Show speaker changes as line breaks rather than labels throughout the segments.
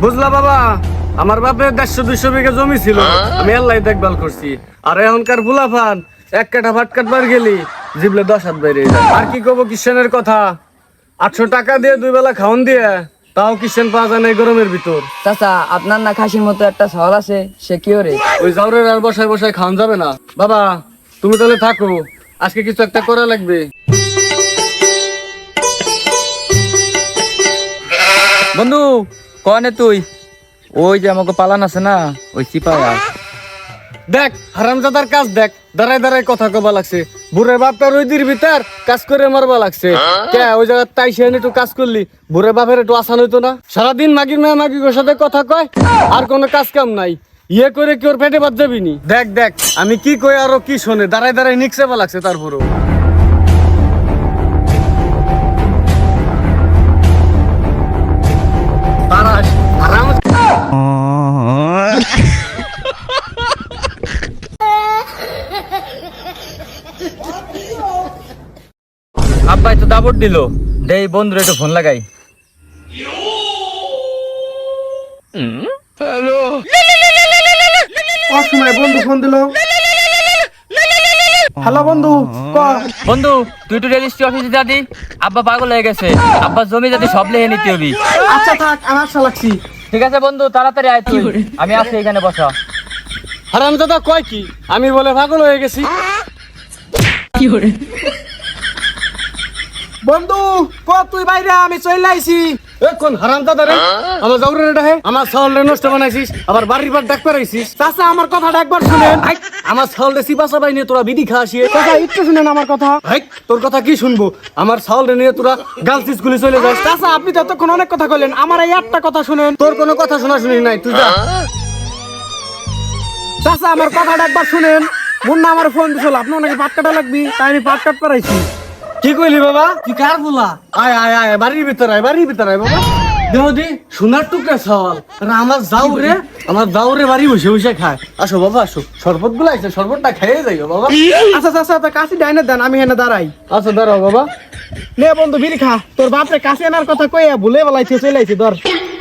বুঝলা বাবা, আমার বাপের 150-200 বিঘা জমি ছিল, আমি আল্লাহ দেখভাল করছি। আর এখনকার বুলাফান এক কাঠা ভাট কাটবার গেলি জিবলে 10 হাত বাইরে যায়। আর কি কব কিষানের কথা, 800 টাকা দিয়ে 2 বেলা খাওন দিয়ে তাও কিষান পাওয়া যায় না এই গরমের ভিতর।
চাচা আপনার না খাসির মতো একটা সওয়াল আছে, সে কি ওরে?
ওই জাউরের আর বসায় বসায় খাওয়ান যাবে না। বাবা তুমি তাহলে থাকো, আজকে কিছু একটা করা লাগবে।
বন্ধু কনে তুই? ওই যে আমাকে পালান আছে না, ওই চিপায়া।
দেখ হারামজাদার কাজ দেখ, দাঁড়ায় দাঁড়ায় কথা কবা লাগছে। বুড়ে বাপের ওই দির ভিতর কাজ করে মারবা লাগছে। কে ওই জায়গায় তাই সে একটু কাজ করলি, বুড়ে বাপের একটু আসান হইতো না? সারাদিন মাগির মেয়ে মাগির সাথে কথা কয়, আর কোনো কাজ কাম নাই। ইয়ে করে কি ওর পেটে বাদ যাবি নি? দেখ দেখ আমি কি কই আরো কি শোনে, দাঁড়ায় দাঁড়ায় নিকছে বা লাগছে তারপরও। তারাস হারাম।
আব্বাই তো দাবট দিল, দেই বন্ধুরে একটু ফোন লাগাই।
অসময় বন্ধু ফোন দিল। হ্যালো বন্ধু, ক।
বন্ধু তুই একটু রেজিস্ট্রি অফিসে যা দি, আব্বা পাগল হয়ে গেছে, আব্বা জমি যাতে সব লেহে নিতে হবি।
আচ্ছা থাক, আমি আশা লাগছি।
ঠিক আছে বন্ধু, তাড়াতাড়ি আয় তুই, আমি আছি এখানে বসা।
হারামজাদা কয় কি আমি বলে পাগল হয়ে গেছি?
বন্ধু ক, তুই বাইরে, আমি চলে আইছি।
এখন হারামজাদা রে, আমার জাউরে রে ডাহে, আমার ছাগল নষ্ট বানাইছিস, আবার বাড়ির পর ডাক পারাইছিস।
চাচা আমার কথাটা একবার শুনেন।
আমার ছাগল সিপাসা বাই নিয়ে তোরা বিধি খাসিয়ে।
চাচা একটু শুনেন আমার কথা।
তোর কথা কি শুনবো? আমার ছাগল নিয়ে তোরা গার্লস স্কুলে চলে যাস।
চাচা আপনি তো এতক্ষণ অনেক কথা কইলেন, আমার এই একটা কথা শুনেন।
তোর কোনো কথা শোনা শুনি নাই, তুই যা।
চাচা আমার কথাটা একবার শুনেন। মুন্না আমার ফোন দিছিল, আপনার নাকি পাট কাটা লাগবি, তাই আমি পাট কাট পারাইছি।
কি কইলি বাবা?
তুই কার বলা?
আয় আয় আয় বাড়ির ভিতর আয়, বাড়ির ভিতর আয় বাবা। দেহদি সোনার টুকরা ছাগল, আমার যাউরে বাড়ি বসে বসে খায়। আসো বাবা আসো, শরবত গুলো আছে, শরবতটা খেয়ে যাইও বাবা।
আচ্ছা চাচা, তো কাশি ডাইনে দেন, আমি হেনে দাঁড়াই।
আচ্ছা দাঁড়াও বাবা।
নে বন্ধু বিড়ি খা, তোর বাপরে কাশি আনার কথা কইয়া ভুলে বেলাইছে, চলে আইছি। ধর।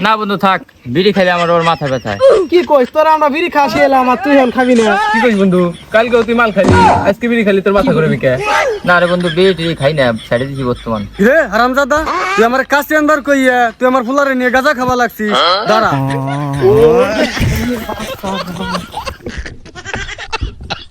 না বন্ধু থাক, বিড়ি খাইলে আমার ওর মাথা ব্যথায়।
কি কইস, তোরা আমরা বিড়ি খাসি এলাম আর তুই এখন খাবি না?
কি কইস বন্ধু, কালকে তুই মাল খালি, আজকে বিড়ি খালি, তোর মাথা করবি কে?
না রে বন্ধু, বিড়ি টিড়ি খাই না, ছেড়ে দিছি বর্তমান।
রে হারামজাদা, তুই আমার কাছে আনবার কইয়া তুই আমার ফুলারে নিয়ে গাঁজা খাওয়া লাগছিস। দাঁড়া।